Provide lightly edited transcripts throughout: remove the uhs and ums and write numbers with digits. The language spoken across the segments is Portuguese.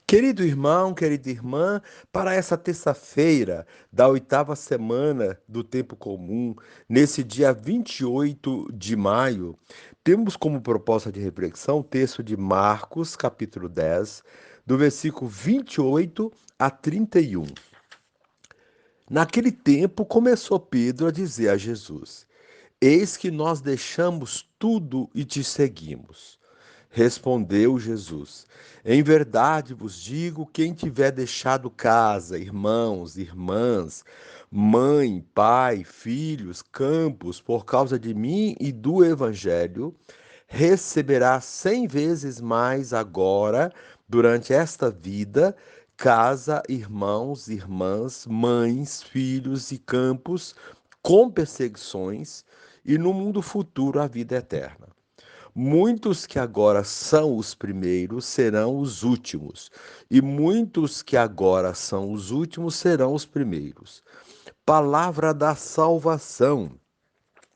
Querido irmão, querida irmã, para essa terça-feira da oitava semana do tempo comum, nesse dia 28 de maio, temos como proposta de reflexão o texto de Marcos, capítulo 10, do versículo 28 a 31. Naquele tempo começou Pedro a dizer a Jesus: Eis que nós deixamos tudo e te seguimos. Respondeu Jesus: Em verdade vos digo: quem tiver deixado casa, irmãos, irmãs, mãe, pai, filhos, campos, por causa de mim e do Evangelho, receberá 100 vezes mais agora, durante esta vida, casa, irmãos, irmãs, mães, filhos e campos, com perseguições, e no mundo futuro a vida eterna. Muitos que agora são os primeiros serão os últimos, e muitos que agora são os últimos serão os primeiros. Palavra da salvação.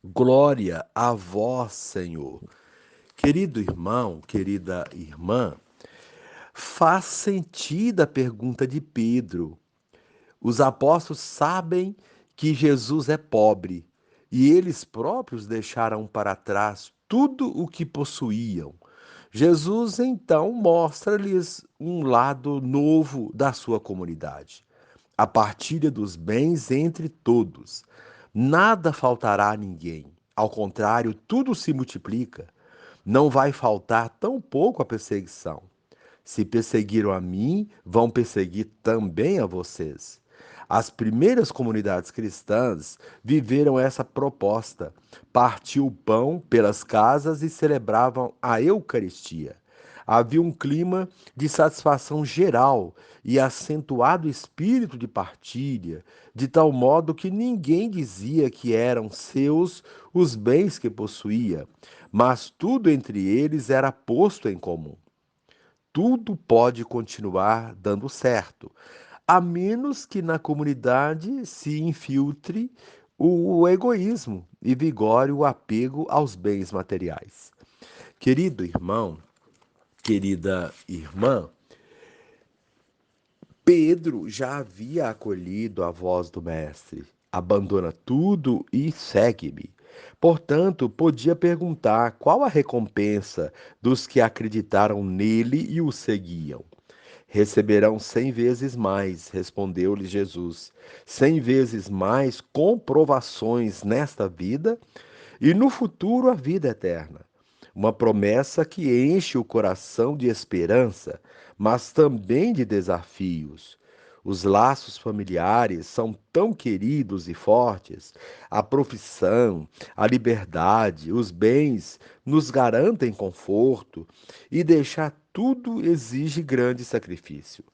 Glória a vós, Senhor. Querido irmão, querida irmã, faz sentido a pergunta de Pedro. Os apóstolos sabem que Jesus é pobre e eles próprios deixaram para trás tudo o que possuíam. Jesus então mostra-lhes um lado novo da sua comunidade, a partilha dos bens entre todos. Nada faltará a ninguém. Ao contrário, tudo se multiplica. Não vai faltar tão pouco a perseguição. Se perseguiram a mim, vão perseguir também a vocês. As primeiras comunidades cristãs viveram essa proposta. Partiam o pão pelas casas e celebravam a Eucaristia. Havia um clima de satisfação geral e acentuado espírito de partilha, de tal modo que ninguém dizia que eram seus os bens que possuía, mas tudo entre eles era posto em comum. Tudo pode continuar dando certo, a menos que na comunidade se infiltre o egoísmo e vigore o apego aos bens materiais. Querido irmão, querida irmã, Pedro já havia acolhido a voz do Mestre: abandona tudo e segue-me. Portanto, podia perguntar qual a recompensa dos que acreditaram nele e o seguiam. Receberão 100 vezes mais, respondeu-lhe Jesus. 100 vezes mais comprovações nesta vida e no futuro a vida eterna. Uma promessa que enche o coração de esperança, mas também de desafios. Os laços familiares são tão queridos e fortes, a profissão, a liberdade, os bens nos garantem conforto, e deixar tudo exige grande sacrifício.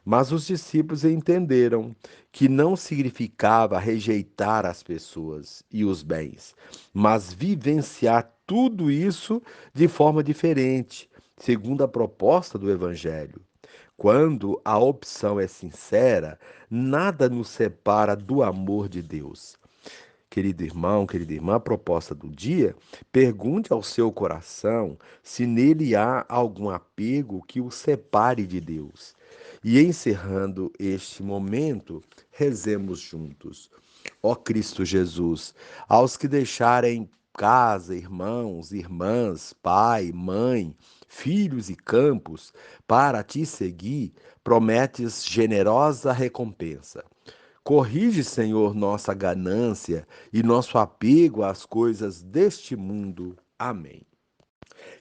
Mas os discípulos entenderam que não significava rejeitar as pessoas e os bens, mas vivenciar tudo isso de forma diferente, segundo a proposta do Evangelho. Quando a opção é sincera, nada nos separa do amor de Deus. Querido irmão, querida irmã, a proposta do dia: pergunte ao seu coração se nele há algum apego que o separe de Deus. E encerrando este momento, rezemos juntos. Ó Cristo Jesus, aos que deixarem casa, irmãos, irmãs, pai, mãe, filhos e campos para te seguir, prometes generosa recompensa. Corrige, Senhor, nossa ganância e nosso apego às coisas deste mundo. Amém.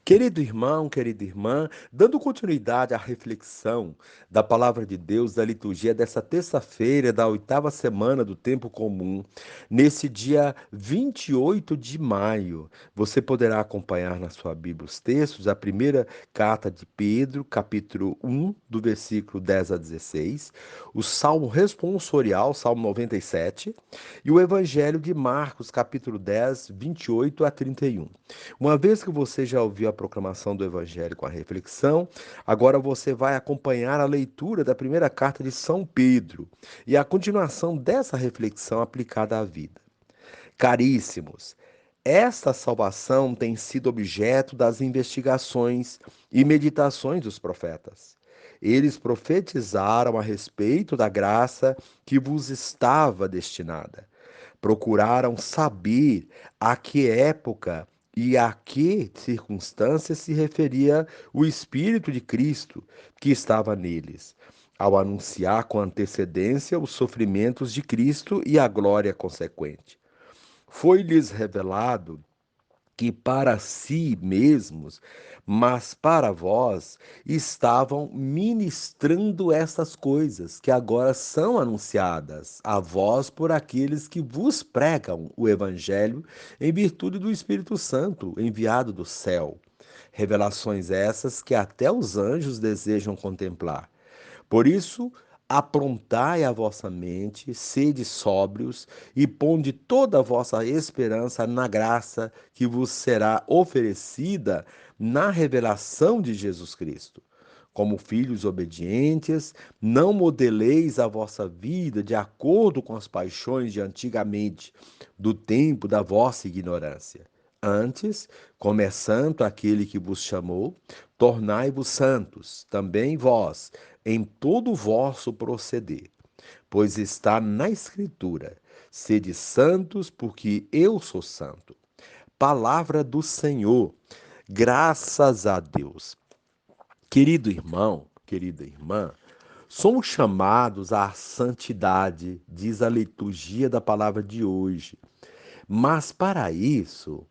Querido irmão, querida irmã, dando continuidade à reflexão da palavra de Deus da liturgia dessa terça-feira da oitava semana do tempo comum, nesse dia 28 de maio, você poderá acompanhar na sua Bíblia os textos, a primeira carta de Pedro, capítulo 1, do versículo 10 a 16, o Salmo responsorial, Salmo 97, e o Evangelho de Marcos, capítulo 10, 28 a 31. Uma vez que você já ouviu a proclamação do Evangelho com a reflexão, agora você vai acompanhar a leitura da primeira carta de São Pedro e a continuação dessa reflexão aplicada à vida. Caríssimos, esta salvação tem sido objeto das investigações e meditações dos profetas. Eles profetizaram a respeito da graça que vos estava destinada. Procuraram saber a que época e a que circunstâncias se referia o Espírito de Cristo que estava neles, ao anunciar com antecedência os sofrimentos de Cristo e a glória consequente. Foi-lhes revelado que para si mesmos, mas para vós, estavam ministrando estas coisas que agora são anunciadas a vós por aqueles que vos pregam o Evangelho em virtude do Espírito Santo enviado do céu. Revelações essas que até os anjos desejam contemplar. Por isso, aprontai a vossa mente, sede sóbrios e ponde toda a vossa esperança na graça que vos será oferecida na revelação de Jesus Cristo. Como filhos obedientes, não modeleis a vossa vida de acordo com as paixões de antigamente, do tempo da vossa ignorância. Antes, como é santo aquele que vos chamou, tornai-vos santos, também vós, em todo o vosso proceder. Pois está na Escritura: sede santos, porque eu sou santo. Palavra do Senhor, graças a Deus. Querido irmão, querida irmã, somos chamados à santidade, diz a liturgia da palavra de hoje. Mas para isso,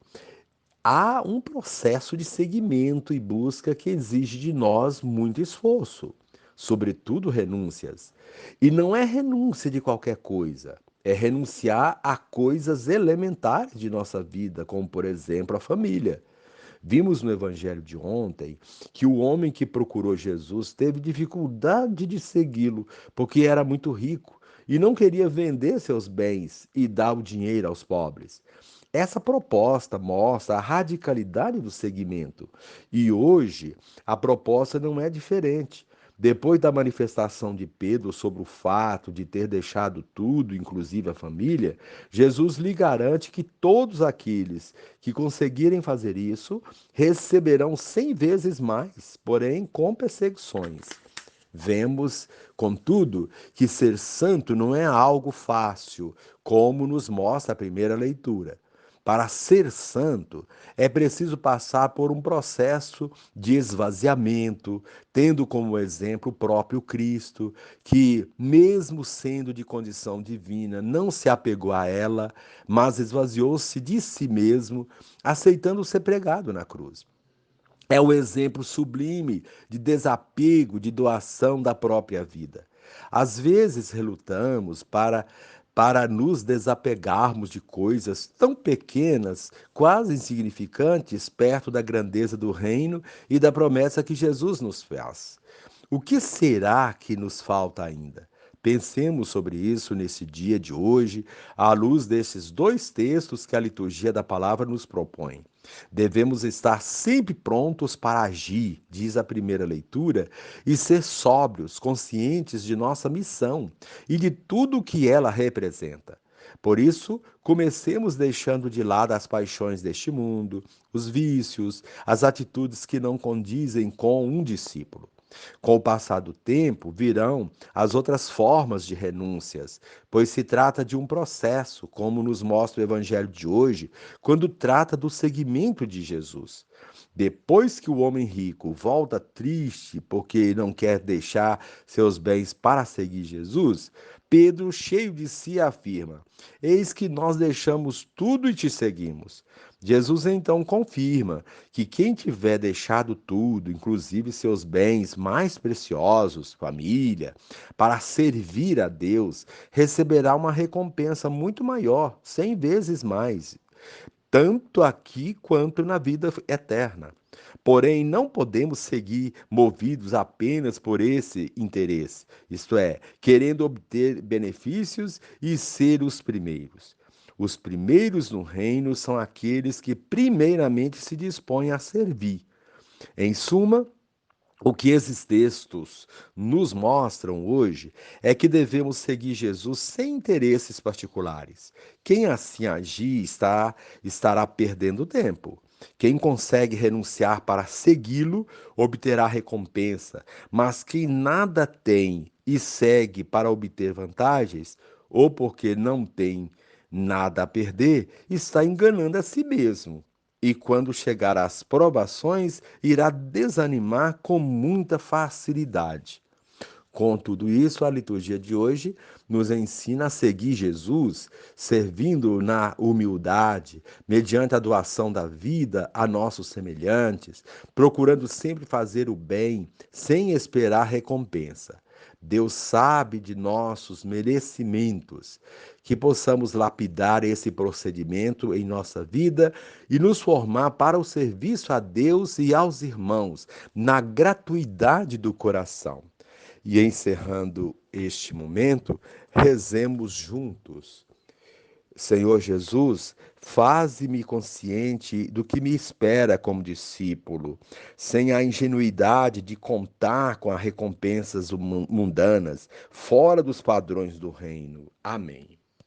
há um processo de seguimento e busca que exige de nós muito esforço, sobretudo renúncias. E não é renúncia de qualquer coisa, é renunciar a coisas elementares de nossa vida, como por exemplo a família. Vimos no evangelho de ontem que o homem que procurou Jesus teve dificuldade de segui-lo, porque era muito rico e não queria vender seus bens e dar o dinheiro aos pobres. Essa proposta mostra a radicalidade do segmento. E hoje a proposta não é diferente. Depois da manifestação de Pedro sobre o fato de ter deixado tudo, inclusive a família, Jesus lhe garante que todos aqueles que conseguirem fazer isso receberão 100 vezes mais, porém com perseguições. Vemos, contudo, que ser santo não é algo fácil, como nos mostra a primeira leitura. Para ser santo, é preciso passar por um processo de esvaziamento, tendo como exemplo o próprio Cristo, que, mesmo sendo de condição divina, não se apegou a ela, mas esvaziou-se de si mesmo, aceitando ser pregado na cruz. É o exemplo sublime de desapego, de doação da própria vida. Às vezes relutamos para nos desapegarmos de coisas tão pequenas, quase insignificantes, perto da grandeza do reino e da promessa que Jesus nos faz. O que será que nos falta ainda? Pensemos sobre isso nesse dia de hoje, à luz desses dois textos que a liturgia da palavra nos propõe. Devemos estar sempre prontos para agir, diz a primeira leitura, e ser sóbrios, conscientes de nossa missão e de tudo o que ela representa. Por isso, comecemos deixando de lado as paixões deste mundo, os vícios, as atitudes que não condizem com um discípulo. Com o passar do tempo, virão as outras formas de renúncias, pois se trata de um processo, como nos mostra o Evangelho de hoje, quando trata do seguimento de Jesus. Depois que o homem rico volta triste porque não quer deixar seus bens para seguir Jesus, Pedro, cheio de si, afirma: Eis que nós deixamos tudo e te seguimos. Jesus então confirma que quem tiver deixado tudo, inclusive seus bens mais preciosos, família, para servir a Deus, receberá uma recompensa muito maior, 100 vezes mais, tanto aqui quanto na vida eterna. Porém, não podemos seguir movidos apenas por esse interesse, isto é, querendo obter benefícios e ser os primeiros. Os primeiros no reino são aqueles que primeiramente se dispõem a servir. Em suma, o que esses textos nos mostram hoje é que devemos seguir Jesus sem interesses particulares. Quem assim agir estará perdendo tempo. Quem consegue renunciar para segui-lo obterá recompensa, mas quem nada tem e segue para obter vantagens, ou porque não tem nada a perder, está enganando a si mesmo. E quando chegar às provações, irá desanimar com muita facilidade. Com tudo isso, a liturgia de hoje nos ensina a seguir Jesus, servindo na humildade, mediante a doação da vida a nossos semelhantes, procurando sempre fazer o bem, sem esperar recompensa. Deus sabe de nossos merecimentos, que possamos lapidar esse procedimento em nossa vida e nos formar para o serviço a Deus e aos irmãos, na gratuidade do coração. E encerrando este momento, rezemos juntos. Senhor Jesus, faze-me consciente do que me espera como discípulo, sem a ingenuidade de contar com as recompensas mundanas, fora dos padrões do reino. Amém.